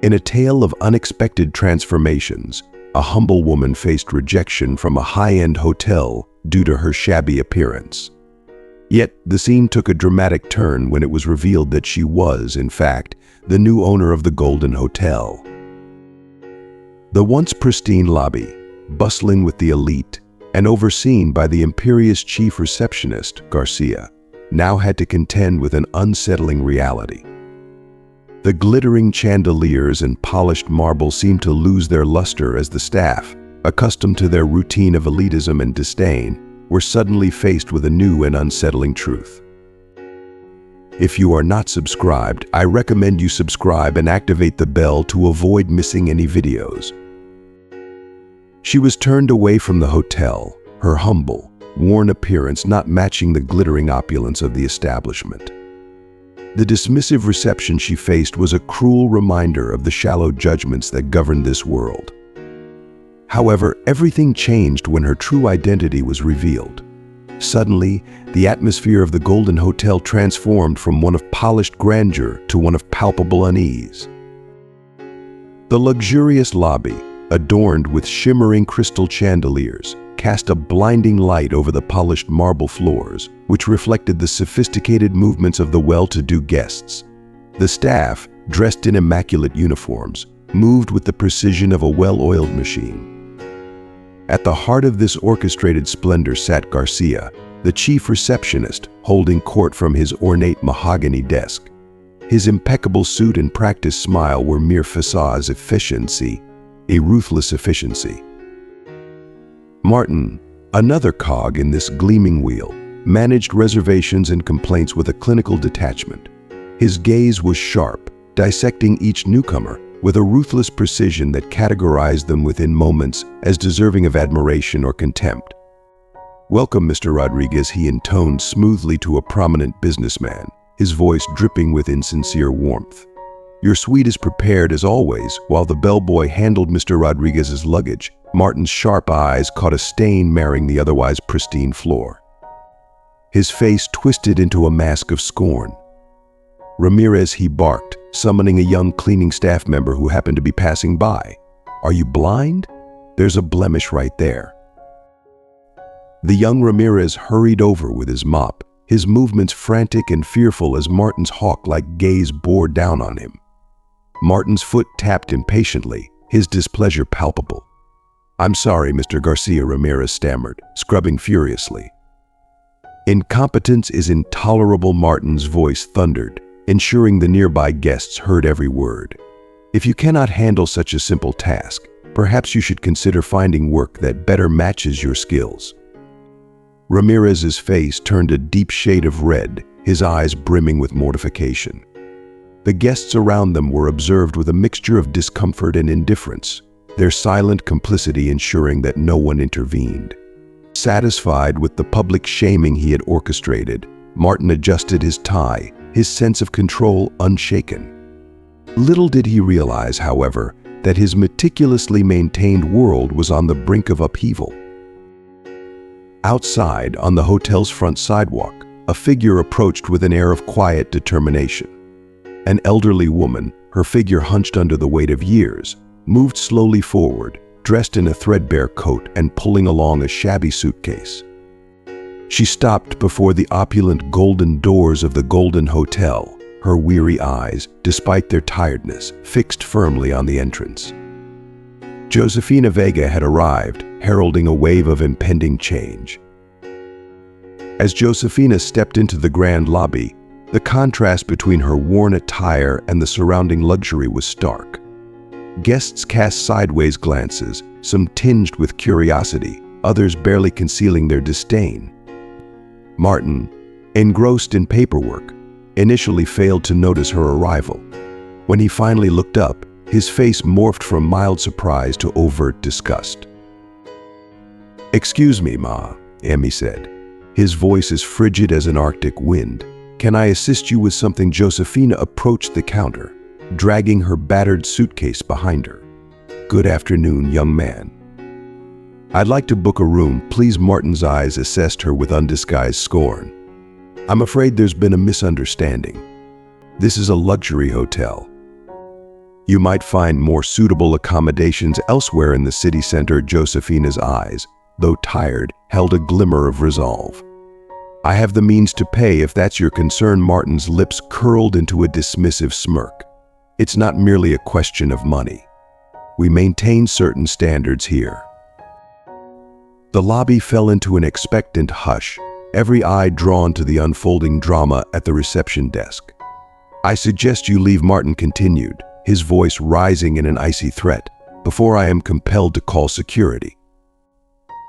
In a tale of unexpected transformations, a humble woman faced rejection from a high-end hotel due to her shabby appearance. Yet, the scene took a dramatic turn when it was revealed that she was, in fact, the new owner of the Golden Hotel. The once pristine lobby, bustling with the elite and overseen by the imperious chief receptionist, Garcia, now had to contend with an unsettling reality. The glittering chandeliers and polished marble seemed to lose their luster as the staff, accustomed to their routine of elitism and disdain, were suddenly faced with a new and unsettling truth. If you are not subscribed, I recommend you subscribe and activate the bell to avoid missing any videos. She was turned away from the hotel, her humble, worn appearance not matching the glittering opulence of the establishment. The dismissive reception she faced was a cruel reminder of the shallow judgments that govern this world. However, everything changed when her true identity was revealed. Suddenly, the atmosphere of the Golden Hotel transformed from one of polished grandeur to one of palpable unease. The luxurious lobby, adorned with shimmering crystal chandeliers, cast a blinding light over the polished marble floors, which reflected the sophisticated movements of the well-to-do guests. The staff, dressed in immaculate uniforms, moved with the precision of a well-oiled machine. At the heart of this orchestrated splendor sat Garcia, the chief receptionist, holding court from his ornate mahogany desk. His impeccable suit and practiced smile were mere facades of efficiency, a ruthless efficiency. Martin, another cog in this gleaming wheel, managed reservations and complaints with a clinical detachment. His gaze was sharp, dissecting each newcomer with a ruthless precision that categorized them within moments as deserving of admiration or contempt. "Welcome, Mr. Rodriguez," he intoned smoothly to a prominent businessman, his voice dripping with insincere warmth. "Your suite is prepared as always." While the bellboy handled Mr. Rodriguez's luggage, Martin's sharp eyes caught a stain marring the otherwise pristine floor. His face twisted into a mask of scorn. "Ramirez," he barked, summoning a young cleaning staff member who happened to be passing by. "Are you blind? There's a blemish right there." The young Ramirez hurried over with his mop, his movements frantic and fearful as Martin's hawk-like gaze bore down on him. Martin's foot tapped impatiently, his displeasure palpable. "I'm sorry, Mr. Garcia," Ramirez stammered, scrubbing furiously. "Incompetence is intolerable," Martin's voice thundered, ensuring the nearby guests heard every word. "If you cannot handle such a simple task, perhaps you should consider finding work that better matches your skills." Ramirez's face turned a deep shade of red, his eyes brimming with mortification. The guests around them were observed with a mixture of discomfort and indifference, their silent complicity ensuring that no one intervened. Satisfied with the public shaming he had orchestrated, Martin adjusted his tie, his sense of control unshaken. Little did he realize, however, that his meticulously maintained world was on the brink of upheaval. Outside, on the hotel's front sidewalk, a figure approached with an air of quiet determination. An elderly woman, her figure hunched under the weight of years, moved slowly forward, dressed in a threadbare coat and pulling along a shabby suitcase. She stopped before the opulent golden doors of the Golden Hotel, her weary eyes, despite their tiredness, fixed firmly on the entrance. Josefina Vega had arrived, heralding a wave of impending change. As Josefina stepped into the grand lobby, the contrast between her worn attire and the surrounding luxury was stark. Guests cast sideways glances, some tinged with curiosity, others barely concealing their disdain. Martin, engrossed in paperwork, initially failed to notice her arrival. When he finally looked up, his face morphed from mild surprise to overt disgust. "Excuse me, Ma," Emmy said. His voice as frigid as an Arctic wind. "Can I assist you with something?" Josefina approached the counter, dragging her battered suitcase behind her. "Good afternoon, young man." "I'd like to book a room, please." Martin's eyes assessed her with undisguised scorn. "I'm afraid there's been a misunderstanding. This is a luxury hotel." You might find more suitable accommodations elsewhere in the city center. Josefina's eyes, though tired, held a glimmer of resolve. I have the means to pay if that's your concern. Martin's lips curled into a dismissive smirk. It's not merely a question of money. We maintain certain standards here. The lobby fell into an expectant hush, every eye drawn to the unfolding drama at the reception desk. I suggest you leave, Martin continued, his voice rising in an icy threat, before I am compelled to call security.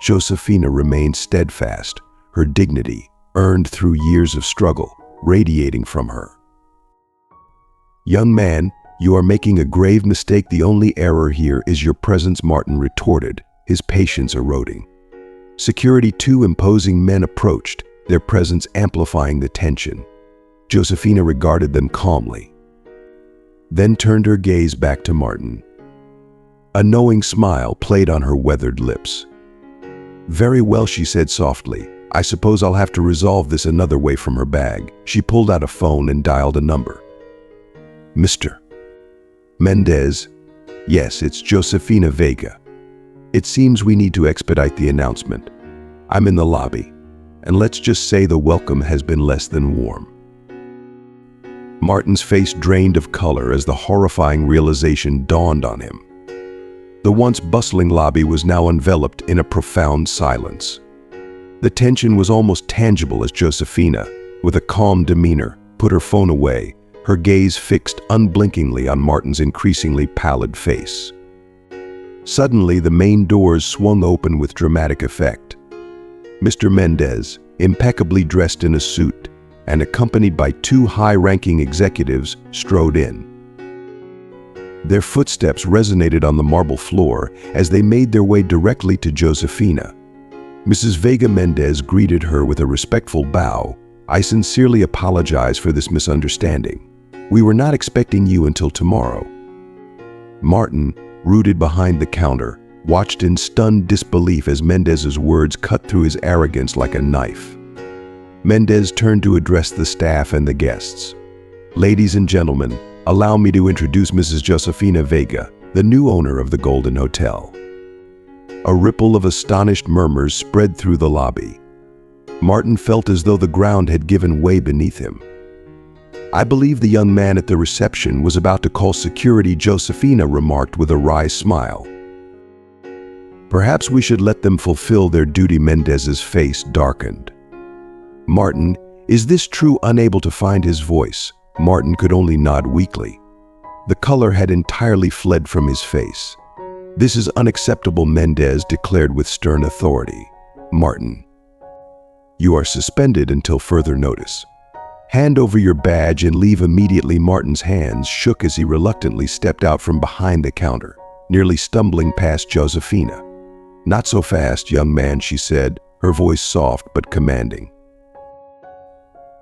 Josefina remained steadfast, her dignity, earned through years of struggle, radiating from her. Young man, you are making a grave mistake. The only error here is your presence, Martin retorted, his patience eroding. Security, two imposing men approached, their presence amplifying the tension. Josefina regarded them calmly, then turned her gaze back to Martin. A knowing smile played on her weathered lips. Very well, she said softly. I suppose I'll have to resolve this another way. From her bag, she pulled out a phone and dialed a number. Mr. Mendez? Yes, it's Josefina Vega. It seems we need to expedite the announcement. I'm in the lobby, and let's just say the welcome has been less than warm. Martin's face drained of color as the horrifying realization dawned on him. The once bustling lobby was now enveloped in a profound silence. The tension was almost tangible as Josefina, with a calm demeanor, put her phone away, her gaze fixed unblinkingly on Martin's increasingly pallid face. Suddenly, the main doors swung open with dramatic effect. Mr. Mendez, impeccably dressed in a suit and accompanied by two high-ranking executives, strode in. Their footsteps resonated on the marble floor as they made their way directly to Josefina. Mrs. Vega Mendez greeted her with a respectful bow. I sincerely apologize for this misunderstanding. We were not expecting you until tomorrow. Martin, rooted behind the counter, watched in stunned disbelief as Mendez's words cut through his arrogance like a knife. Mendez turned to address the staff and the guests. Ladies and gentlemen, allow me to introduce Mrs. Josefina Vega, the new owner of the Golden Hotel. A ripple of astonished murmurs spread through the lobby. Martin felt as though the ground had given way beneath him. I believe the young man at the reception was about to call security, Josefina remarked with a wry smile. Perhaps we should let them fulfill their duty. Mendez's face darkened. Martin, is this true? Unable to find his voice, Martin could only nod weakly. The color had entirely fled from his face. This is unacceptable, Mendez declared with stern authority. Martin, you are suspended until further notice. Hand over your badge and leave immediately. Martin's hands shook as he reluctantly stepped out from behind the counter, nearly stumbling past Josefina. Not so fast, young man, she said, her voice soft but commanding.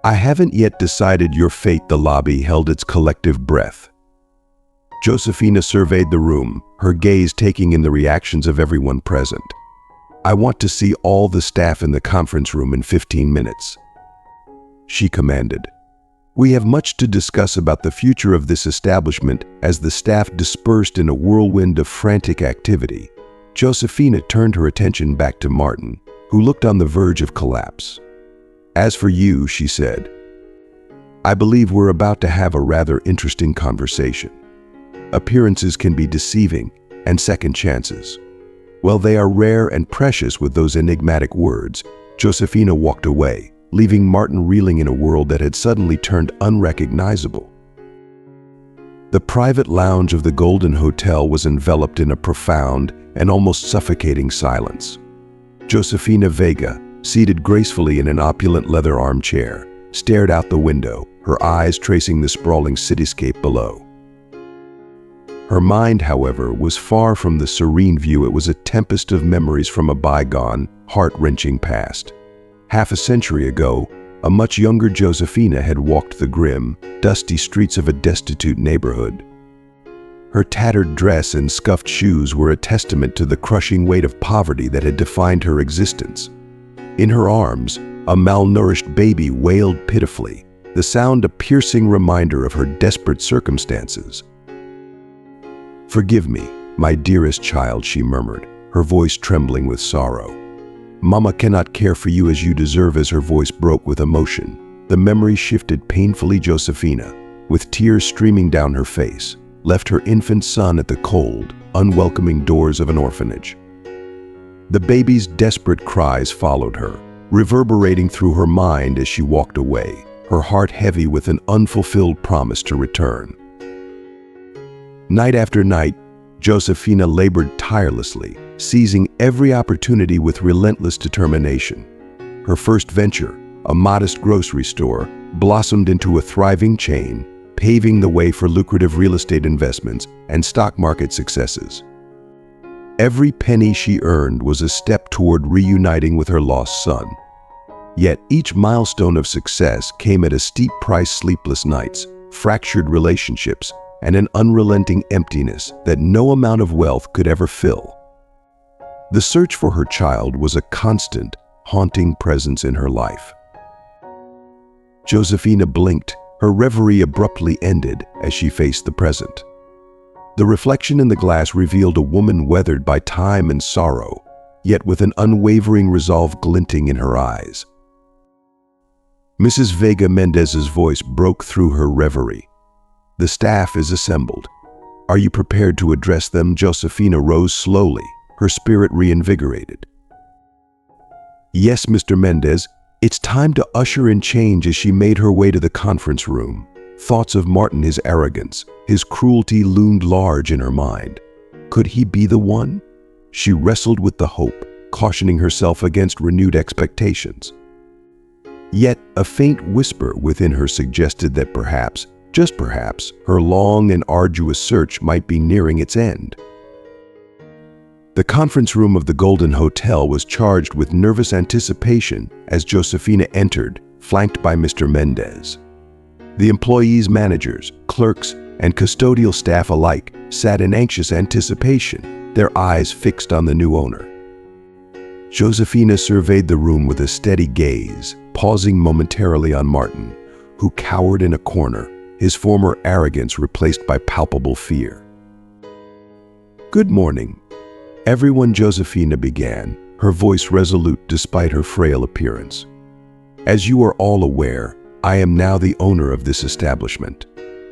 I haven't yet decided your fate. The lobby held its collective breath. Josefina surveyed the room, her gaze taking in the reactions of everyone present. I want to see all the staff in the conference room in 15 minutes. She commanded. We have much to discuss about the future of this establishment. As the staff dispersed in a whirlwind of frantic activity, Josefina turned her attention back to Martin, who looked on the verge of collapse. As for you, she said, I believe we're about to have a rather interesting conversation. Appearances can be deceiving, and second chances. Well, they are rare and precious. With those enigmatic words, Josefina walked away, leaving Martin reeling in a world that had suddenly turned unrecognizable. The private lounge of the Golden Hotel was enveloped in a profound and almost suffocating silence. Josefina Vega, seated gracefully in an opulent leather armchair, stared out the window, her eyes tracing the sprawling cityscape below. Her mind, however, was far from the serene view. It was a tempest of memories from a bygone, heart-wrenching past. Half a century ago, a much younger Josefina had walked the grim, dusty streets of a destitute neighborhood. Her tattered dress and scuffed shoes were a testament to the crushing weight of poverty that had defined her existence. In her arms, a malnourished baby wailed pitifully, the sound a piercing reminder of her desperate circumstances. "Forgive me, my dearest child," she murmured, her voice trembling with sorrow. "Mama cannot care for you as you deserve." As her voice broke with emotion, the memory shifted painfully. Josefina, with tears streaming down her face, left her infant son at the cold, unwelcoming doors of an orphanage. The baby's desperate cries followed her, reverberating through her mind as she walked away, her heart heavy with an unfulfilled promise to return. Night after night, Josefina labored tirelessly, seizing every opportunity with relentless determination. Her first venture, a modest grocery store, blossomed into a thriving chain, paving the way for lucrative real estate investments and stock market successes. Every penny she earned was a step toward reuniting with her lost son. Yet each milestone of success came at a steep price: sleepless nights, fractured relationships, and an unrelenting emptiness that no amount of wealth could ever fill. The search for her child was a constant, haunting presence in her life. Josefina blinked, her reverie abruptly ended as she faced the present. The reflection in the glass revealed a woman weathered by time and sorrow, yet with an unwavering resolve glinting in her eyes. Mrs. Vega Mendez's voice broke through her reverie. "The staff is assembled. Are you prepared to address them?" Josefina rose slowly, her spirit reinvigorated. "Yes, Mr. Mendez, it's time to usher in change." As she made her way to the conference room, thoughts of Martin, his arrogance, his cruelty loomed large in her mind. Could he be the one? She wrestled with the hope, cautioning herself against renewed expectations. Yet a faint whisper within her suggested that perhaps, just perhaps, her long and arduous search might be nearing its end. The conference room of the Golden Hotel was charged with nervous anticipation as Josefina entered, flanked by Mr. Mendez. The employees, managers, clerks, and custodial staff alike sat in anxious anticipation, their eyes fixed on the new owner. Josefina surveyed the room with a steady gaze, pausing momentarily on Martin, who cowered in a corner, his former arrogance replaced by palpable fear. "Good morning, everyone," Josefina began, her voice resolute despite her frail appearance. "As you are all aware, I am now the owner of this establishment.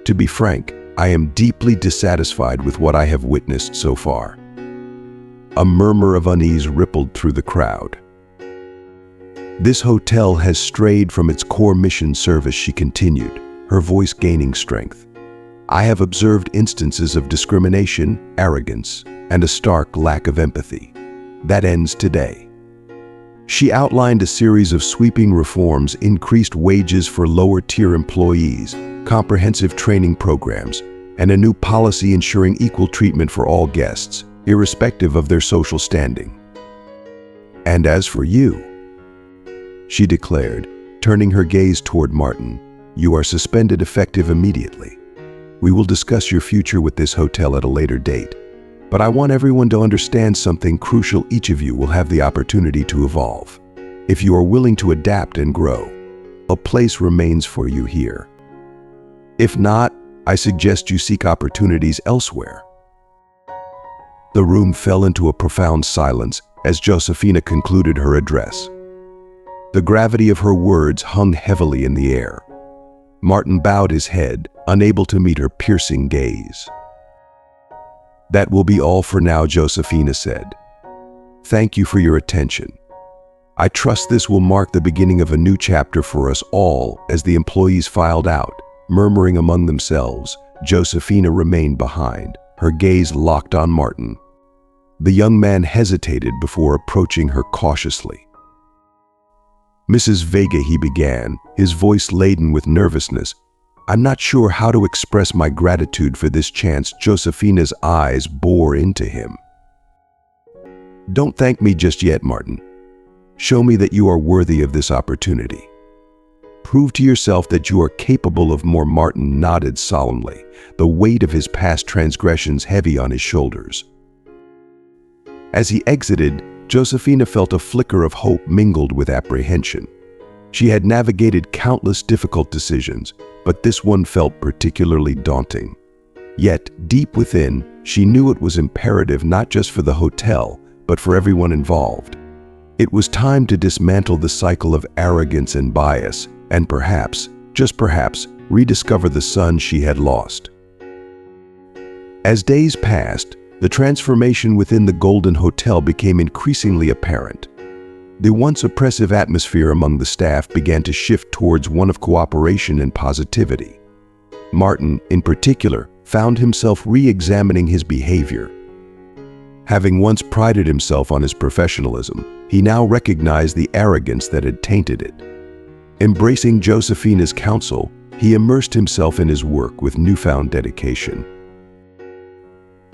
To be frank, I am deeply dissatisfied with what I have witnessed so far." A murmur of unease rippled through the crowd. "This hotel has strayed from its core mission," service, she continued, her voice gaining strength. "I have observed instances of discrimination, arrogance, and a stark lack of empathy. That ends today." She outlined a series of sweeping reforms: increased wages for lower-tier employees, comprehensive training programs, and a new policy ensuring equal treatment for all guests, irrespective of their social standing. "And as for you," she declared, turning her gaze toward Martin, "you are suspended effective immediately. We will discuss your future with this hotel at a later date. But I want everyone to understand something crucial: each of you will have the opportunity to evolve. If you are willing to adapt and grow, a place remains for you here. If not, I suggest you seek opportunities elsewhere." The room fell into a profound silence as Josefina concluded her address. The gravity of her words hung heavily in the air. Martin bowed his head, unable to meet her piercing gaze. "That will be all for now," Josefina said. "Thank you for your attention. I trust this will mark the beginning of a new chapter for us all." As the employees filed out, murmuring among themselves, Josefina remained behind, her gaze locked on Martin. The young man hesitated before approaching her cautiously. "Mrs. Vega," he began, his voice laden with nervousness, "I'm not sure how to express my gratitude for this chance." Josefina's eyes bore into him. "Don't thank me just yet, Martin. Show me that you are worthy of this opportunity. Prove to yourself that you are capable of more." Martin nodded solemnly, the weight of his past transgressions heavy on his shoulders. As he exited, Josefina felt a flicker of hope mingled with apprehension. She had navigated countless difficult decisions, but this one felt particularly daunting. Yet, deep within, she knew it was imperative not just for the hotel, but for everyone involved. It was time to dismantle the cycle of arrogance and bias, and perhaps, just perhaps, rediscover the son she had lost. As days passed, the transformation within the Golden Hotel became increasingly apparent. The once oppressive atmosphere among the staff began to shift towards one of cooperation and positivity. Martin, in particular, found himself re-examining his behavior. Having once prided himself on his professionalism, he now recognized the arrogance that had tainted it. Embracing Josefina's counsel, he immersed himself in his work with newfound dedication.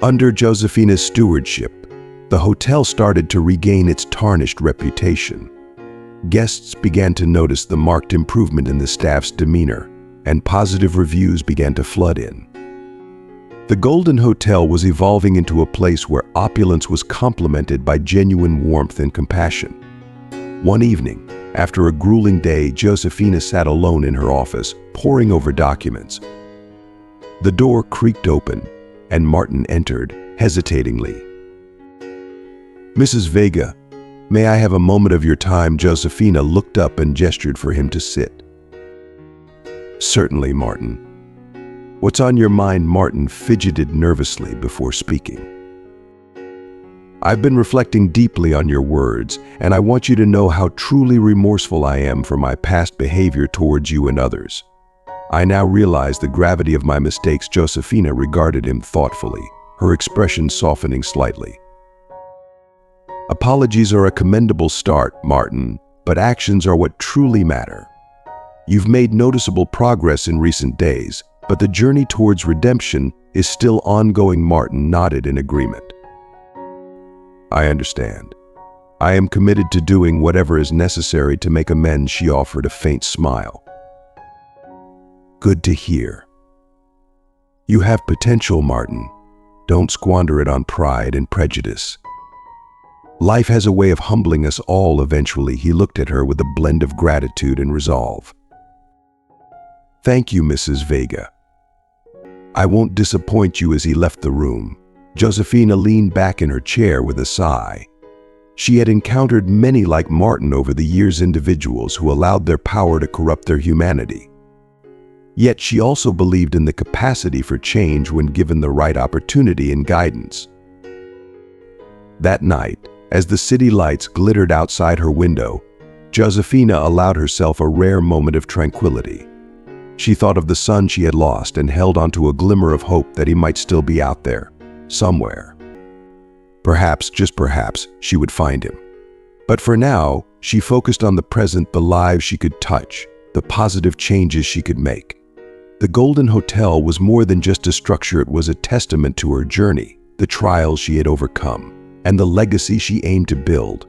Under Josefina's stewardship, the hotel started to regain its tarnished reputation. Guests began to notice the marked improvement in the staff's demeanor, and positive reviews began to flood in. The Golden Hotel was evolving into a place where opulence was complemented by genuine warmth and compassion. One evening, after a grueling day, Josefina sat alone in her office, poring over documents. The door creaked open, and Martin entered, hesitatingly. "Mrs. Vega, may I have a moment of your time?" Josefina looked up and gestured for him to sit. "Certainly, Martin." "What's on your mind?" Martin fidgeted nervously before speaking. "I've been reflecting deeply on your words, and I want you to know how truly remorseful I am for my past behavior towards you and others. I now realize the gravity of my mistakes." Josefina regarded him thoughtfully, her expression softening slightly. "Apologies are a commendable start, Martin, but actions are what truly matter. You've made noticeable progress in recent days, but the journey towards redemption is still ongoing." Martin nodded in agreement. "I understand. I am committed to doing whatever is necessary to make amends." She offered a faint smile. "Good to hear. You have potential, Martin. Don't squander it on pride and prejudice. Life has a way of humbling us all eventually." He looked at her with a blend of gratitude and resolve. "Thank you, Mrs. Vega. I won't disappoint you." As he left the room, Josefina leaned back in her chair with a sigh. She had encountered many like Martin over the years, individuals who allowed their power to corrupt their humanity. Yet she also believed in the capacity for change when given the right opportunity and guidance. That night, as the city lights glittered outside her window, Josefina allowed herself a rare moment of tranquility. She thought of the son she had lost and held onto a glimmer of hope that he might still be out there, somewhere. Perhaps, just perhaps, she would find him. But for now, she focused on the present, the lives she could touch, the positive changes she could make. The Golden Hotel was more than just a structure. It was a testament to her journey, the trials she had overcome, and the legacy she aimed to build.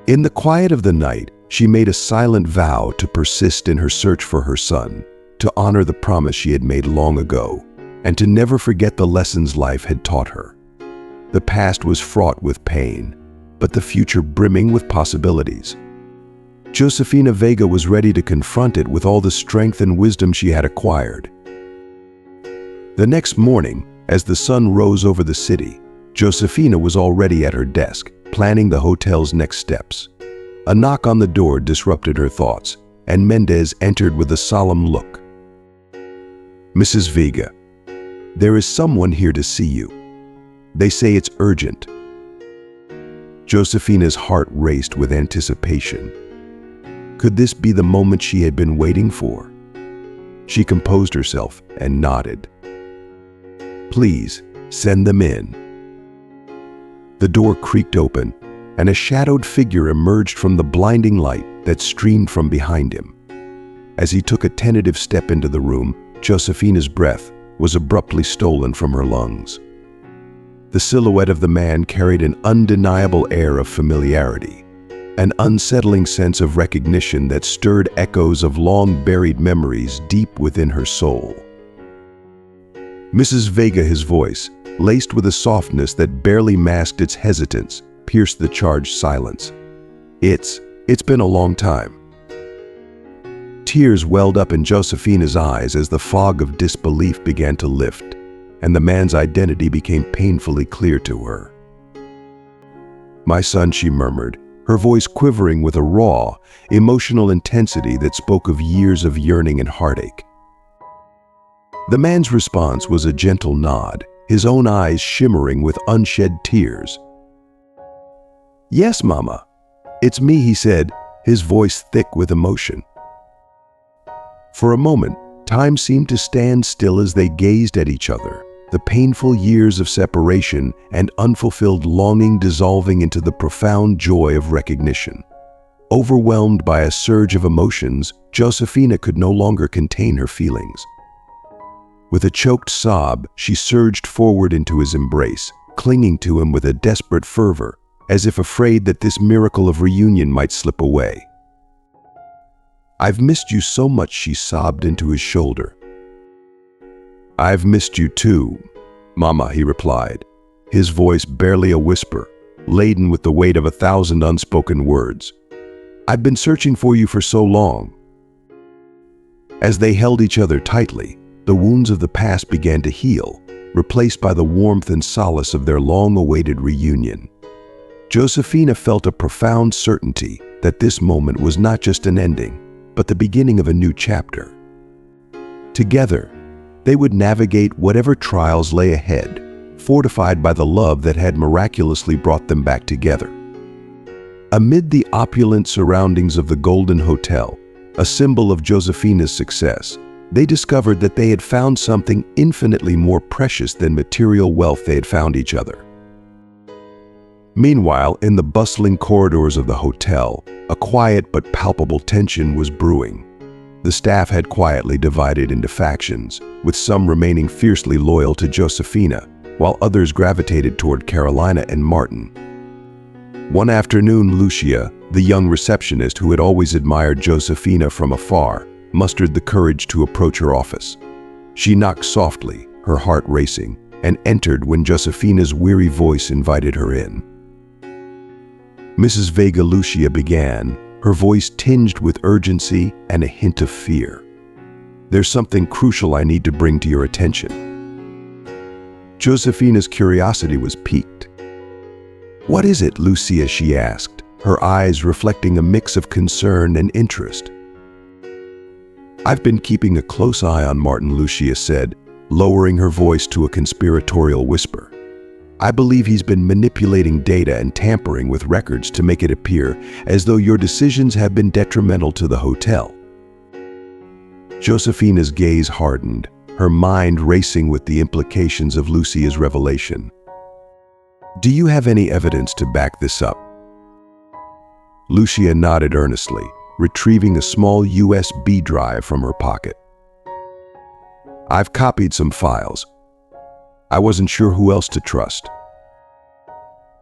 In the quiet of the night, she made a silent vow to persist in her search for her son, to honor the promise she had made long ago, and to never forget the lessons life had taught her. The past was fraught with pain, but the future brimming with possibilities. Josefina Vega was ready to confront it with all the strength and wisdom she had acquired. The next morning, as the sun rose over the city, Josefina was already at her desk, planning the hotel's next steps. A knock on the door disrupted her thoughts, and Mendez entered with a solemn look. "Mrs. Vega, there is someone here to see you. They say it's urgent." Josefina's heart raced with anticipation. Could this be the moment she had been waiting for? She composed herself and nodded. "Please, send them in." The door creaked open, and a shadowed figure emerged from the blinding light that streamed from behind him. As he took a tentative step into the room, Josefina's breath was abruptly stolen from her lungs. The silhouette of the man carried an undeniable air of familiarity, an unsettling sense of recognition that stirred echoes of long-buried memories deep within her soul. "Mrs. Vega," his voice, laced with a softness that barely masked its hesitance, pierced the charged silence. It's been a long time." Tears welled up in Josefina's eyes as the fog of disbelief began to lift, and the man's identity became painfully clear to her. "My son," she murmured, her voice quivering with a raw, emotional intensity that spoke of years of yearning and heartache. The man's response was a gentle nod, his own eyes shimmering with unshed tears. "Yes, Mama. It's me," he said, his voice thick with emotion. For a moment, time seemed to stand still as they gazed at each other, the painful years of separation and unfulfilled longing dissolving into the profound joy of recognition. Overwhelmed by a surge of emotions, Josefina could no longer contain her feelings. With a choked sob, she surged forward into his embrace, clinging to him with a desperate fervor, as if afraid that this miracle of reunion might slip away. "I've missed you so much," she sobbed into his shoulder. "I've missed you too, Mama," he replied, his voice barely a whisper, laden with the weight of 1,000 unspoken words. "I've been searching for you for so long." As they held each other tightly, the wounds of the past began to heal, replaced by the warmth and solace of their long-awaited reunion. Josefina felt a profound certainty that this moment was not just an ending, but the beginning of a new chapter. Together, they would navigate whatever trials lay ahead, fortified by the love that had miraculously brought them back together. Amid the opulent surroundings of the Golden Hotel, a symbol of Josefina's success, they discovered that they had found something infinitely more precious than material wealth. They had found each other. Meanwhile, in the bustling corridors of the hotel, a quiet but palpable tension was brewing. The staff had quietly divided into factions, with some remaining fiercely loyal to Josefina, while others gravitated toward Carolina and Martin. One afternoon, Lucia, the young receptionist who had always admired Josefina from afar, mustered the courage to approach her office. She knocked softly, her heart racing, and entered when Josefina's weary voice invited her in. Mrs. Vega, Lucia began, her voice tinged with urgency and a hint of fear. "There's something crucial I need to bring to your attention." Josefina's curiosity was piqued. "What is it, Lucia?" she asked, her eyes reflecting a mix of concern and interest. "I've been keeping a close eye on Martin," Lucia said, lowering her voice to a conspiratorial whisper. "I believe he's been manipulating data and tampering with records to make it appear as though your decisions have been detrimental to the hotel." Josefina's gaze hardened, her mind racing with the implications of Lucia's revelation. "Do you have any evidence to back this up?" Lucia nodded earnestly, retrieving a small USB drive from her pocket. "I've copied some files. I wasn't sure who else to trust."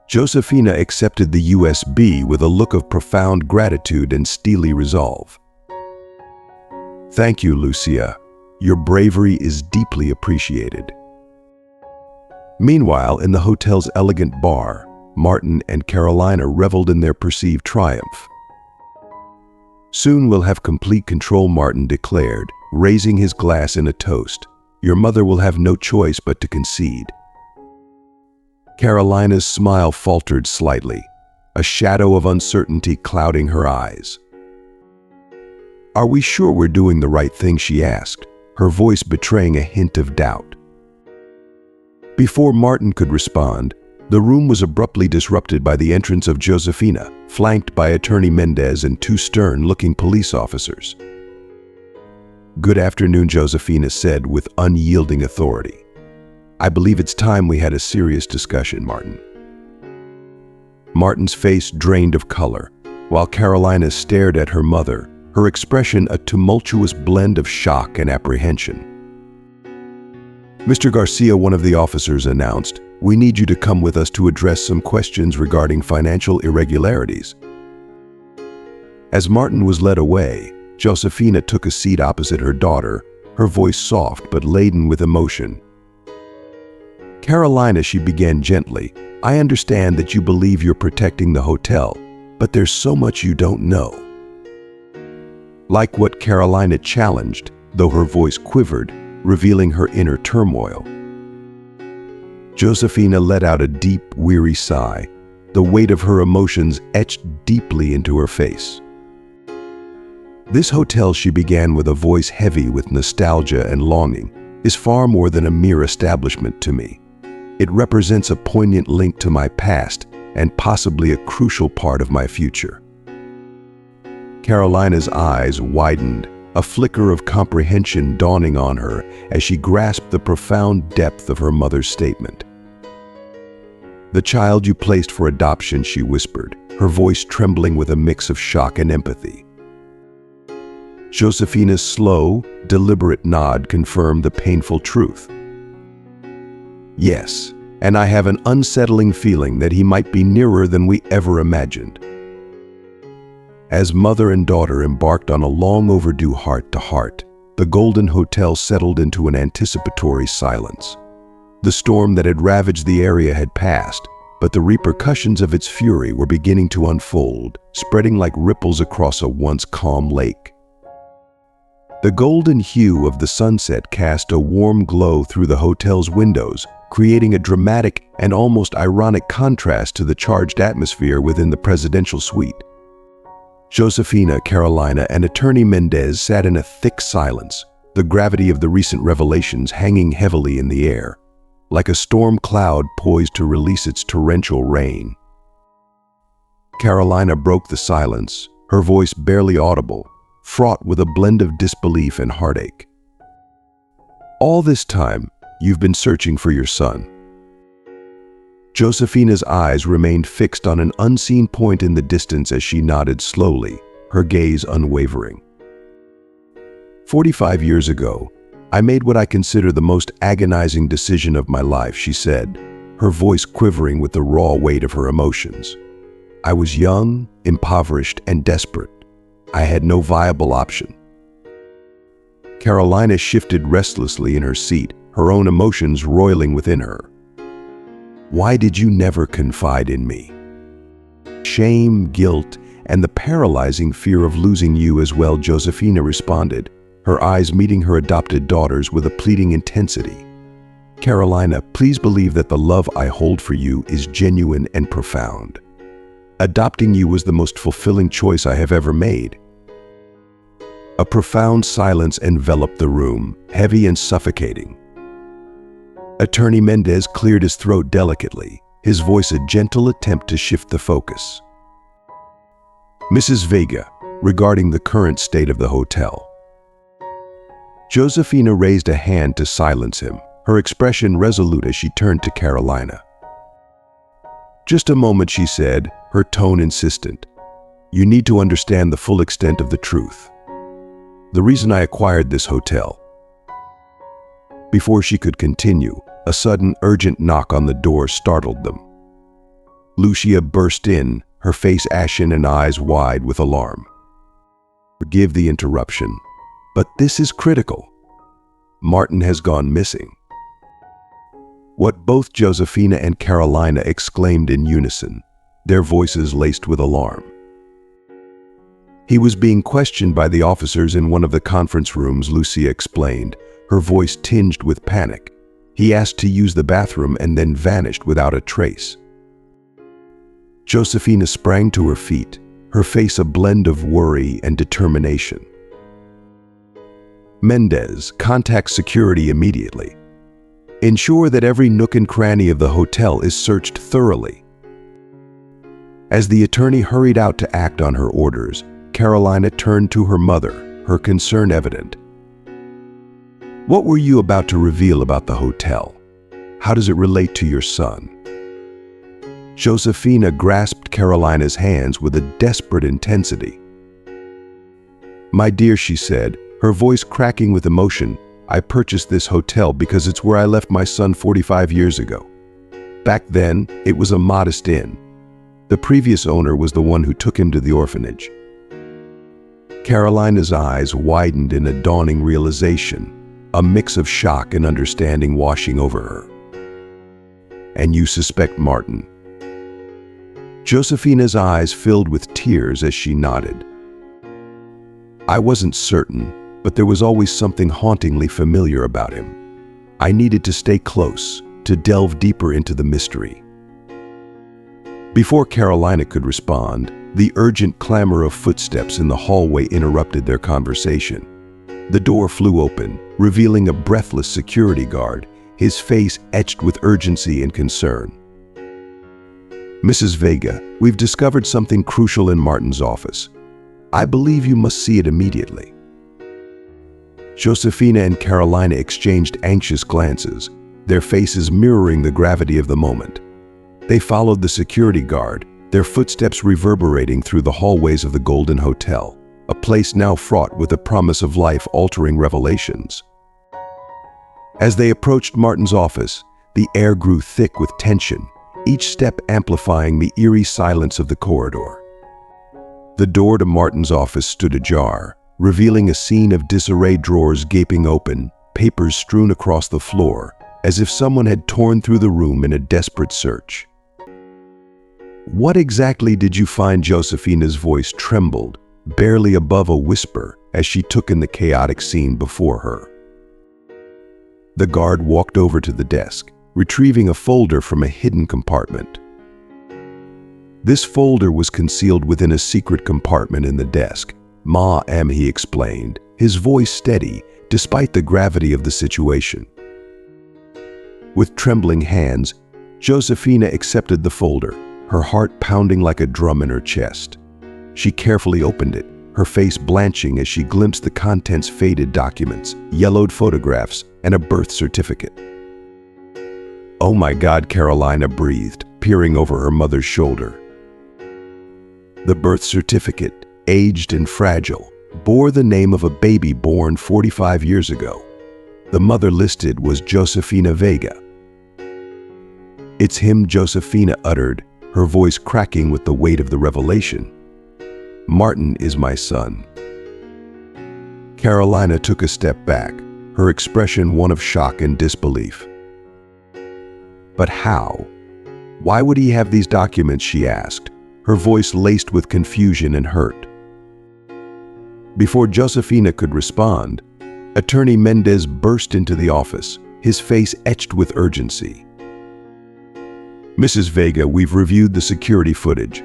Josefina accepted the USB with a look of profound gratitude and steely resolve. "Thank you, Lucia. Your bravery is deeply appreciated." Meanwhile, in the hotel's elegant bar, Martin and Carolina reveled in their perceived triumph. "Soon we'll have complete control," Martin declared, raising his glass in a toast. "Your mother will have no choice but to concede." Carolina's smile faltered slightly, a shadow of uncertainty clouding her eyes. "Are we sure we're doing the right thing?" she asked, her voice betraying a hint of doubt. Before Martin could respond, the room was abruptly disrupted by the entrance of Josefina, flanked by Attorney Mendez and two stern-looking police officers. "Good afternoon," Josefina said with unyielding authority. "I believe it's time we had a serious discussion, Martin." Martin's face drained of color, while Carolina stared at her mother, her expression a tumultuous blend of shock and apprehension. "Mr. Garcia," one of the officers announced, "we need you to come with us to address some questions regarding financial irregularities." As Martin was led away, Josefina took a seat opposite her daughter, her voice soft but laden with emotion. "Carolina," she began gently, "I understand that you believe you're protecting the hotel, but there's so much you don't know." like what Carolina challenged, though her voice quivered, revealing her inner turmoil. Josefina let out a deep, weary sigh, the weight of her emotions etched deeply into her face. This hotel, she began with a voice heavy with nostalgia and longing, is far more than a mere establishment to me. It represents a poignant link to my past and possibly a crucial part of my future. Carolina's eyes widened, a flicker of comprehension dawning on her as she grasped the profound depth of her mother's statement. "The child you placed for adoption," she whispered, her voice trembling with a mix of shock and empathy. Josefina's slow, deliberate nod confirmed the painful truth. "Yes, and I have an unsettling feeling that he might be nearer than we ever imagined." As mother and daughter embarked on a long overdue heart-to-heart, the Golden Hotel settled into an anticipatory silence. The storm that had ravaged the area had passed, but the repercussions of its fury were beginning to unfold, spreading like ripples across a once calm lake. The golden hue of the sunset cast a warm glow through the hotel's windows, creating a dramatic and almost ironic contrast to the charged atmosphere within the presidential suite. Josefina, Carolina, and Attorney Mendez sat in a thick silence, the gravity of the recent revelations hanging heavily in the air, like a storm cloud poised to release its torrential rain. Carolina broke the silence, her voice barely audible, fraught with a blend of disbelief and heartache. "All this time, you've been searching for your son." Josefina's eyes remained fixed on an unseen point in the distance as she nodded slowly, her gaze unwavering. 45 years ago, I made what I consider the most agonizing decision of my life," she said, her voice quivering with the raw weight of her emotions. "I was young, impoverished, and desperate. I had no viable option." Carolina shifted restlessly in her seat, her own emotions roiling within her. "Why did you never confide in me?" "Shame, guilt, and the paralyzing fear of losing you as well," Josefina responded, her eyes meeting her adopted daughter's with a pleading intensity. "Carolina, please believe that the love I hold for you is genuine and profound. Adopting you was the most fulfilling choice I have ever made." A profound silence enveloped the room, heavy and suffocating. Attorney Mendez cleared his throat delicately, his voice a gentle attempt to shift the focus. "Mrs. Vega, regarding the current state of the hotel." Josefina raised a hand to silence him, her expression resolute as she turned to Carolina. "Just a moment," she said, her tone insistent. "You need to understand the full extent of the truth. The reason I acquired this hotel." Before she could continue, a sudden, urgent knock on the door startled them. Lucia burst in, her face ashen and eyes wide with alarm. "Forgive the interruption, but this is critical. Martin has gone missing." What both Josefina and Carolina exclaimed in unison, their voices laced with alarm. "He was being questioned by the officers in one of the conference rooms," Lucia explained, her voice tinged with panic. "He asked to use the bathroom and then vanished without a trace." Josefina sprang to her feet, her face a blend of worry and determination. "Mendez, contact security immediately. Ensure that every nook and cranny of the hotel is searched thoroughly." As the attorney hurried out to act on her orders, Carolina turned to her mother, her concern evident. "What were you about to reveal about the hotel? How does it relate to your son?" Josefina grasped Carolina's hands with a desperate intensity. "My dear," she said, her voice cracking with emotion, "I purchased this hotel because it's where I left my son 45 years ago. Back then, it was a modest inn. The previous owner was the one who took him to the orphanage." Carolina's eyes widened in a dawning realization, a mix of shock and understanding washing over her. "And you suspect Martin?" Josefina's eyes filled with tears as she nodded. I wasn't certain, but there was always something hauntingly familiar about him. I needed to stay close, to delve deeper into the mystery. Before Carolina could respond, the urgent clamor of footsteps in the hallway interrupted their conversation. The door flew open, revealing a breathless security guard, his face etched with urgency and concern. "Mrs. Vega, we've discovered something crucial in Martin's office. I believe you must see it immediately." Josefina and Carolina exchanged anxious glances, their faces mirroring the gravity of the moment. They followed the security guard, their footsteps reverberating through the hallways of the Golden Hotel, a place now fraught with the promise of life-altering revelations. As they approached Martin's office, the air grew thick with tension, each step amplifying the eerie silence of the corridor. The door to Martin's office stood ajar, revealing a scene of disarray, drawers gaping open, papers strewn across the floor, as if someone had torn through the room in a desperate search. "What exactly did you find?" Josefina's voice trembled, barely above a whisper, as she took in the chaotic scene before her. The guard walked over to the desk, retrieving a folder from a hidden compartment. This folder was concealed within a secret compartment in the desk. "Ma'am," he explained, his voice steady, despite the gravity of the situation. With trembling hands, Josefina accepted the folder, her heart pounding like a drum in her chest. She carefully opened it, her face blanching as she glimpsed the contents: faded documents, yellowed photographs, and a birth certificate. "Oh my God," Carolina breathed, peering over her mother's shoulder. The birth certificate, aged and fragile, bore the name of a baby born 45 years ago. The mother listed was Josefina Vega. "It's him," Josefina uttered, her voice cracking with the weight of the revelation. "Martin is my son." Carolina took a step back, her expression one of shock and disbelief. "But how? Why would he have these documents?" she asked, her voice laced with confusion and hurt. Before Josefina could respond, Attorney Mendez burst into the office, his face etched with urgency. "Mrs. Vega, we've reviewed the security footage.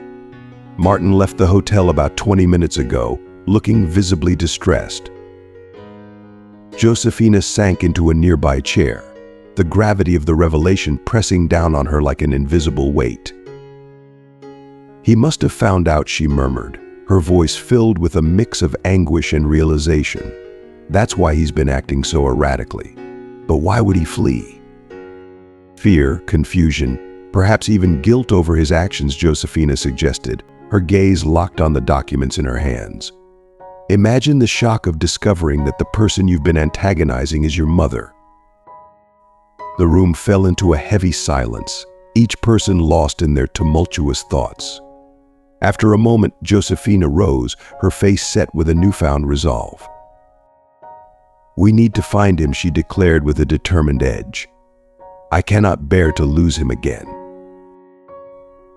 Martin left the hotel about 20 minutes ago, looking visibly distressed." Josefina sank into a nearby chair, the gravity of the revelation pressing down on her like an invisible weight. "He must have found out," she murmured, her voice filled with a mix of anguish and realization. "That's why he's been acting so erratically. But why would he flee?" "Fear, confusion, perhaps even guilt over his actions," Josefina suggested, her gaze locked on the documents in her hands. "Imagine the shock of discovering that the person you've been antagonizing is your mother." The room fell into a heavy silence, each person lost in their tumultuous thoughts. After a moment, Josefina rose, her face set with a newfound resolve. "We need to find him," she declared with a determined edge. "I cannot bear to lose him again."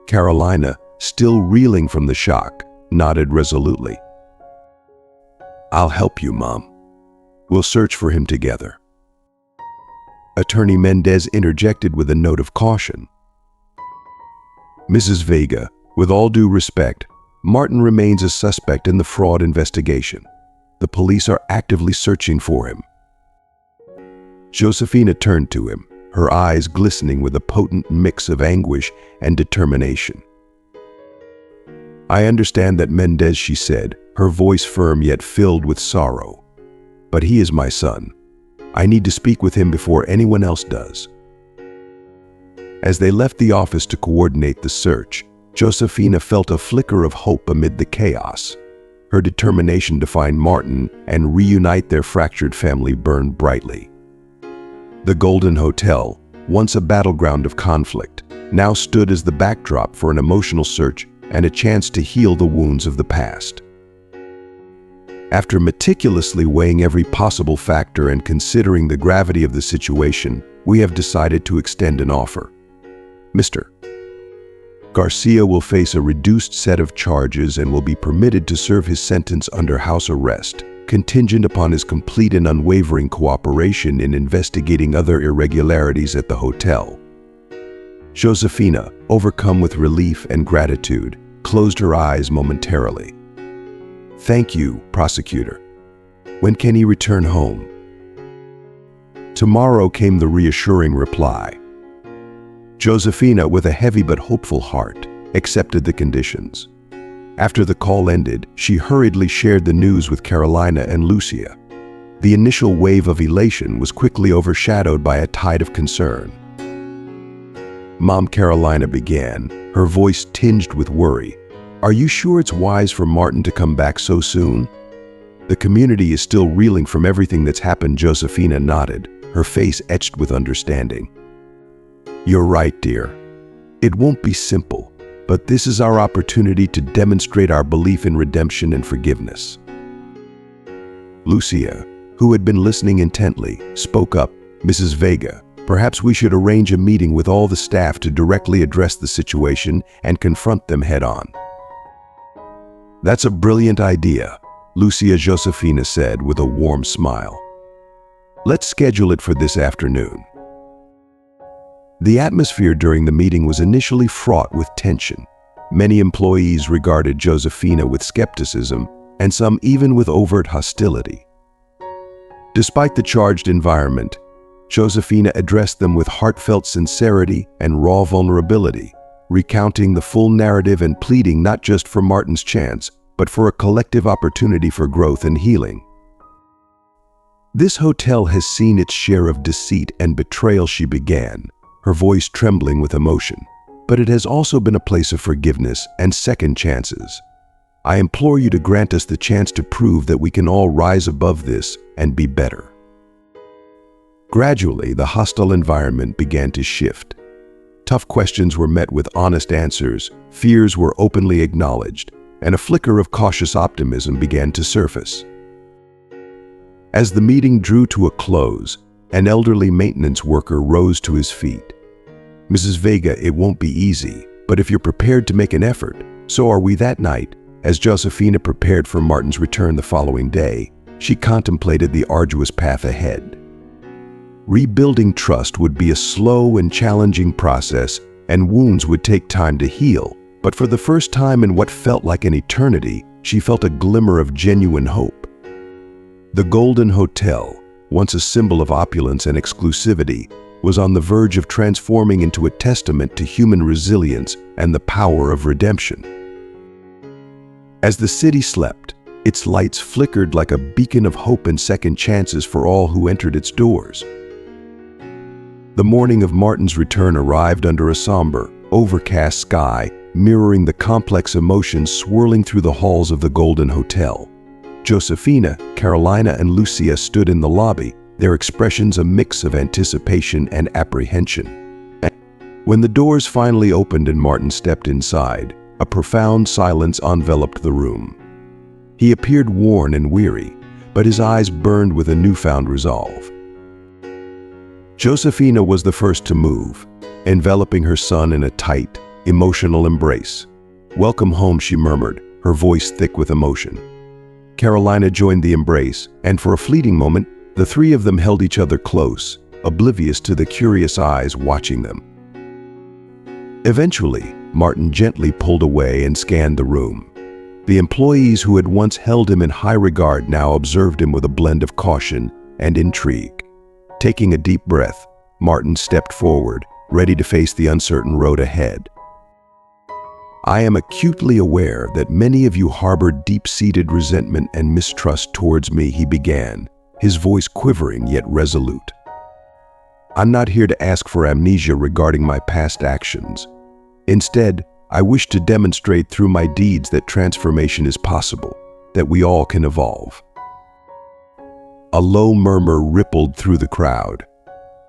Carolina, still reeling from the shock, nodded resolutely. "I'll help you, Mom. We'll search for him together." Attorney Mendez interjected with a note of caution. "Mrs. Vega, with all due respect, Martin remains a suspect in the fraud investigation. The police are actively searching for him." Josefina turned to him, her eyes glistening with a potent mix of anguish and determination. "I understand that, Mendez," she said, her voice firm yet filled with sorrow. "But he is my son. I need to speak with him before anyone else does." As they left the office to coordinate the search, Josefina felt a flicker of hope amid the chaos. Her determination to find Martin and reunite their fractured family burned brightly. The Golden Hotel, once a battleground of conflict, now stood as the backdrop for an emotional search and a chance to heal the wounds of the past. After meticulously weighing every possible factor and considering the gravity of the situation, we have decided to extend an offer. Mr. Garcia will face a reduced set of charges and will be permitted to serve his sentence under house arrest, contingent upon his complete and unwavering cooperation in investigating other irregularities at the hotel. Josefina, overcome with relief and gratitude, closed her eyes momentarily. "Thank you, prosecutor. When can he return home?" "Tomorrow," came the reassuring reply. Josefina, with a heavy but hopeful heart, accepted the conditions. After the call ended, she hurriedly shared the news with Carolina and Lucia. The initial wave of elation was quickly overshadowed by a tide of concern. Mom, Carolina began, her voice tinged with worry. "Are you sure it's wise for Martin to come back so soon? The community is still reeling from everything that's happened." Josefina nodded, her face etched with understanding. "You're right, dear. It won't be simple, but this is our opportunity to demonstrate our belief in redemption and forgiveness." Lucia, who had been listening intently, spoke up. "Mrs. Vega, perhaps we should arrange a meeting with all the staff to directly address the situation and confront them head-on." "That's a brilliant idea," Lucia Josefina said with a warm smile. "Let's schedule it for this afternoon." The atmosphere during the meeting was initially fraught with tension. Many employees regarded Josefina with skepticism, and some even with overt hostility. Despite the charged environment, Josefina addressed them with heartfelt sincerity and raw vulnerability, recounting the full narrative and pleading not just for Martin's chance, but for a collective opportunity for growth and healing. "This hotel has seen its share of deceit and betrayal," she began, her voice trembling with emotion. "But it has also been a place of forgiveness and second chances. I implore you to grant us the chance to prove that we can all rise above this and be better." Gradually, the hostile environment began to shift. Tough questions were met with honest answers, fears were openly acknowledged, and a flicker of cautious optimism began to surface. As the meeting drew to a close, an elderly maintenance worker rose to his feet. "Mrs. Vega, it won't be easy, but if you're prepared to make an effort, so are we." That night, as Josefina prepared for Martin's return the following day, she contemplated the arduous path ahead. Rebuilding trust would be a slow and challenging process, and wounds would take time to heal. But for the first time in what felt like an eternity, she felt a glimmer of genuine hope. The Golden Hotel, once a symbol of opulence and exclusivity, was on the verge of transforming into a testament to human resilience and the power of redemption. As the city slept, its lights flickered like a beacon of hope and second chances for all who entered its doors. The morning of Martin's return arrived under a somber, overcast sky, mirroring the complex emotions swirling through the halls of the Golden Hotel. Josefina, Carolina, and Lucia stood in the lobby, their expressions a mix of anticipation and apprehension. When the doors finally opened and Martin stepped inside, a profound silence enveloped the room. He appeared worn and weary, but his eyes burned with a newfound resolve. Josefina was the first to move, enveloping her son in a tight, emotional embrace. "Welcome home," she murmured, her voice thick with emotion. Carolina joined the embrace, and for a fleeting moment, the three of them held each other close, oblivious to the curious eyes watching them. Eventually, Martin gently pulled away and scanned the room. The employees who had once held him in high regard now observed him with a blend of caution and intrigue. Taking a deep breath, Martin stepped forward, ready to face the uncertain road ahead. "I am acutely aware that many of you harbor deep-seated resentment and mistrust towards me," he began, his voice quivering yet resolute. "I'm not here to ask for amnesia regarding my past actions. Instead, I wish to demonstrate through my deeds that transformation is possible, that we all can evolve." A low murmur rippled through the crowd.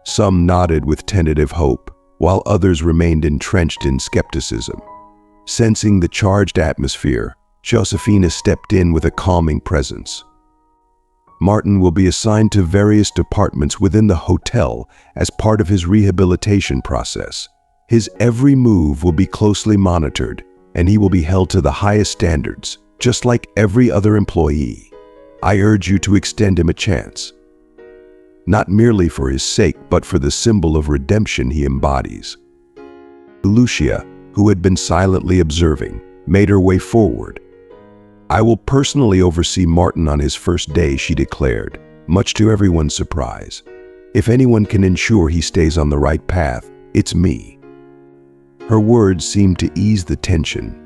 Some nodded with tentative hope, while others remained entrenched in skepticism. Sensing the charged atmosphere, Josefina stepped in with a calming presence. "Martin will be assigned to various departments within the hotel as part of his rehabilitation process. His every move will be closely monitored, and he will be held to the highest standards, just like every other employee. I urge you to extend him a chance. Not merely for his sake, but for the symbol of redemption he embodies. Lucia, who had been silently observing, made her way forward. I will personally oversee Martin on his first day, she declared, much to everyone's surprise. If anyone can ensure he stays on the right path, it's me. Her words seemed to ease the tension.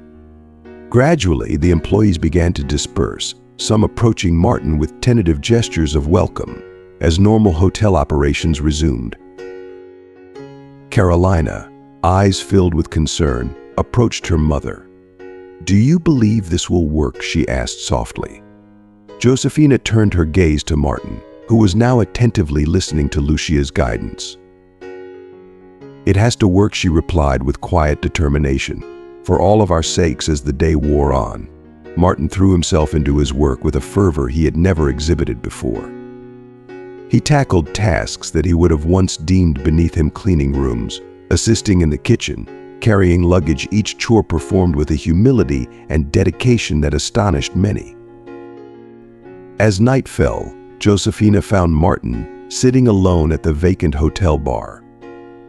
Gradually, the employees began to disperse, some approaching Martin with tentative gestures of welcome, as normal hotel operations resumed. Carolina, eyes filled with concern, approached her mother. "Do you believe this will work?" she asked softly. Josefina turned her gaze to Martin, who was now attentively listening to Lucia's guidance. "It has to work," she replied with quiet determination, "for all of our sakes." As the day wore on, Martin threw himself into his work with a fervor he had never exhibited before. He tackled tasks that he would have once deemed beneath him: cleaning rooms, assisting in the kitchen, carrying luggage, each chore performed with a humility and dedication that astonished many. As night fell, Josefina found Martin sitting alone at the vacant hotel bar.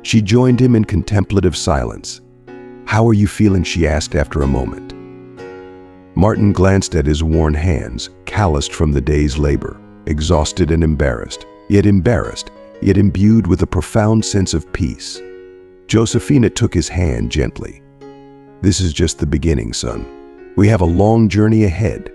She joined him in contemplative silence. "How are you feeling?" she asked after a moment. Martin glanced at his worn hands, calloused from the day's labor, exhausted and embarrassed, yet imbued with a profound sense of peace. Josefina took his hand gently. "This is just the beginning, son. We have a long journey ahead."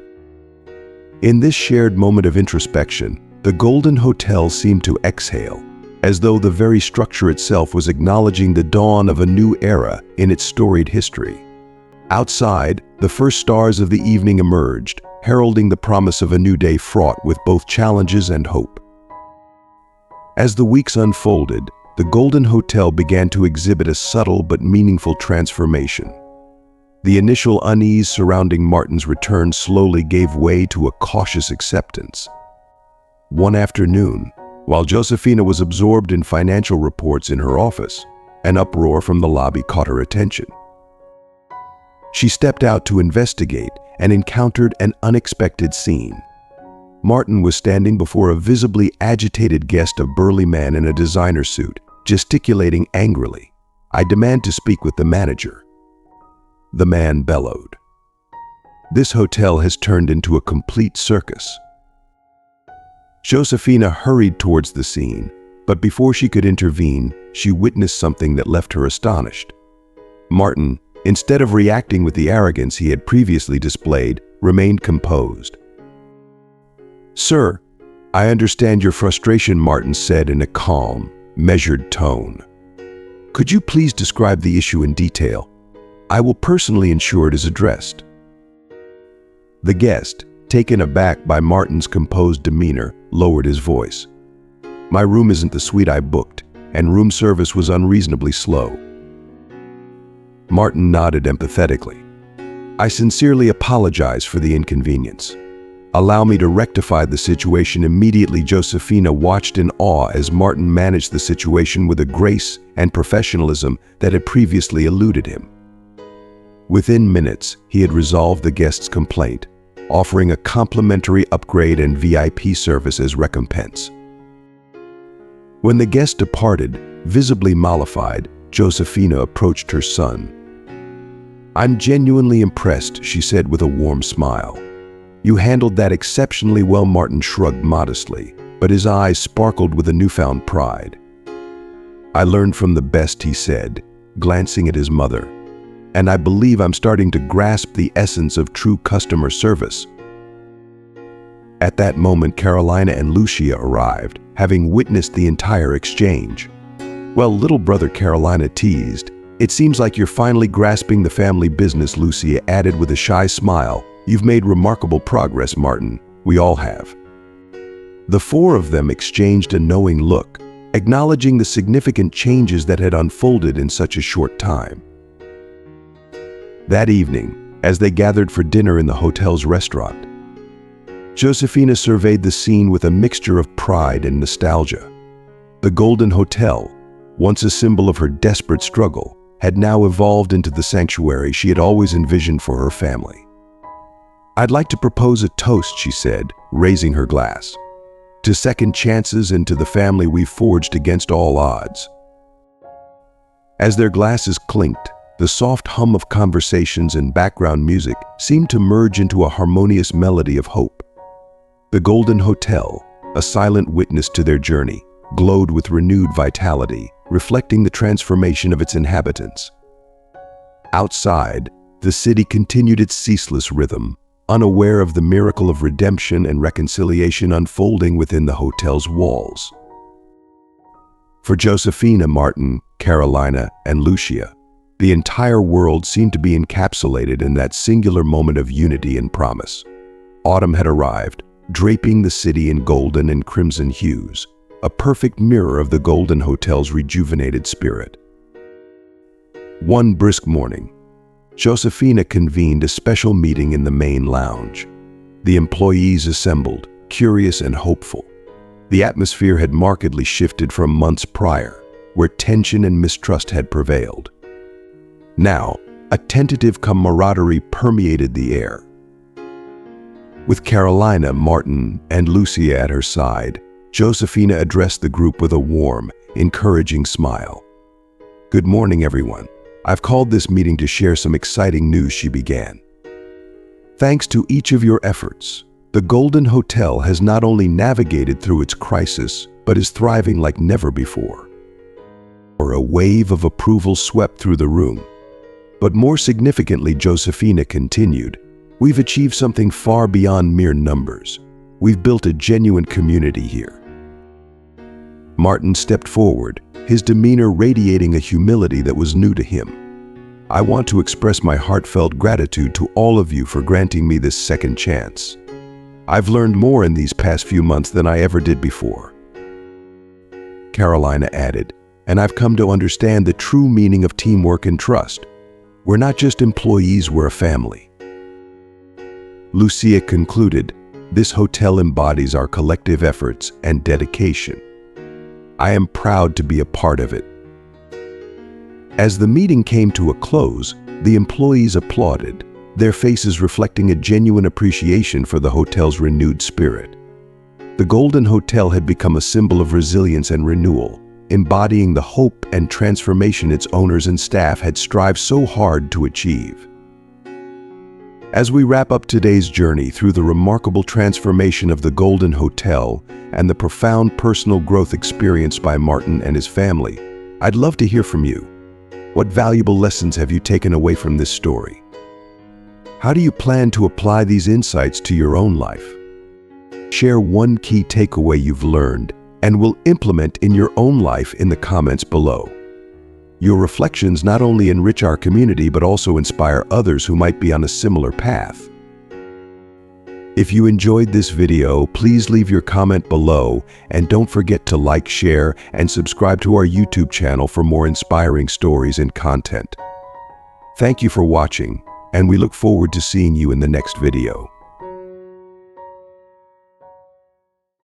In this shared moment of introspection, the Golden Hotel seemed to exhale, as though the very structure itself was acknowledging the dawn of a new era in its storied history. Outside, the first stars of the evening emerged, heralding the promise of a new day fraught with both challenges and hope. As the weeks unfolded, the Golden Hotel began to exhibit a subtle but meaningful transformation. The initial unease surrounding Martin's return slowly gave way to a cautious acceptance. One afternoon, while Josefina was absorbed in financial reports in her office, an uproar from the lobby caught her attention. She stepped out to investigate and encountered an unexpected scene. Martin was standing before a visibly agitated guest, a burly man in a designer suit, gesticulating angrily. "I demand to speak with the manager," the man bellowed. "This hotel has turned into a complete circus." Josefina hurried towards the scene, but before she could intervene, she witnessed something that left her astonished. Martin, instead of reacting with the arrogance he had previously displayed, remained composed. "Sir, I understand your frustration," Martin said in a calm, measured tone. "Could you please describe the issue in detail? I will personally ensure it is addressed." The guest, taken aback by Martin's composed demeanor, lowered his voice. "My room isn't the suite I booked, and room service was unreasonably slow." Martin nodded empathetically. "I sincerely apologize for the inconvenience. Allow me to rectify the situation immediately." Josefina watched in awe as Martin managed the situation with a grace and professionalism that had previously eluded him. Within minutes, he had resolved the guest's complaint, offering a complimentary upgrade and VIP service as recompense. When the guest departed, visibly mollified, Josefina approached her son. "I'm genuinely impressed," she said with a warm smile. "You handled that exceptionally well." Martin shrugged modestly, but his eyes sparkled with a newfound pride. "I learned from the best," he said, glancing at his mother, "and I believe I'm starting to grasp the essence of true customer service." At that moment, Carolina and Lucia arrived, having witnessed the entire exchange. "Well, little brother," Carolina teased, "it seems like you're finally grasping the family business." Lucia added with a shy smile, "You've made remarkable progress, Martin. We all have." The four of them exchanged a knowing look, acknowledging the significant changes that had unfolded in such a short time. That evening, as they gathered for dinner in the hotel's restaurant, Josefina surveyed the scene with a mixture of pride and nostalgia. The Golden Hotel, once a symbol of her desperate struggle, had now evolved into the sanctuary she had always envisioned for her family. "I'd like to propose a toast," she said, raising her glass, "to second chances and to the family we've forged against all odds." As their glasses clinked, the soft hum of conversations and background music seemed to merge into a harmonious melody of hope. The Golden Hotel, a silent witness to their journey, glowed with renewed vitality, reflecting the transformation of its inhabitants. Outside, the city continued its ceaseless rhythm, unaware of the miracle of redemption and reconciliation unfolding within the hotel's walls. For Josefina, Martin, Carolina, and Lucia, the entire world seemed to be encapsulated in that singular moment of unity and promise. Autumn had arrived, draping the city in golden and crimson hues, a perfect mirror of the Golden Hotel's rejuvenated spirit. One brisk morning, Josefina convened a special meeting in the main lounge. The employees assembled, curious and hopeful. The atmosphere had markedly shifted from months prior, where tension and mistrust had prevailed. Now, a tentative camaraderie permeated the air. With Carolina, Martin, and Lucia at her side, Josefina addressed the group with a warm, encouraging smile. "Good morning, everyone. I've called this meeting to share some exciting news," she began. "Thanks to each of your efforts, the Golden Hotel has not only navigated through its crisis, but is thriving like never before." A wave of approval swept through the room. But more significantly, Josefina continued, "We've achieved something far beyond mere numbers. We've built a genuine community here." Martin stepped forward, his demeanor radiating a humility that was new to him. "I want to express my heartfelt gratitude to all of you for granting me this second chance. I've learned more in these past few months than I ever did before." Carolina added, "And I've come to understand the true meaning of teamwork and trust. We're not just employees, we're a family." Lucia concluded, "This hotel embodies our collective efforts and dedication. I am proud to be a part of it." As the meeting came to a close, the employees applauded, their faces reflecting a genuine appreciation for the hotel's renewed spirit. The Golden Hotel had become a symbol of resilience and renewal, embodying the hope and transformation its owners and staff had strived so hard to achieve. As we wrap up today's journey through the remarkable transformation of the Golden Hotel and the profound personal growth experienced by Martin and his family, I'd love to hear from you. What valuable lessons have you taken away from this story? How do you plan to apply these insights to your own life? Share one key takeaway you've learned and will implement in your own life in the comments below. Your reflections not only enrich our community but also inspire others who might be on a similar path. If you enjoyed this video, please leave your comment below and don't forget to like, share, and subscribe to our YouTube channel for more inspiring stories and content. Thank you for watching, and we look forward to seeing you in the next video.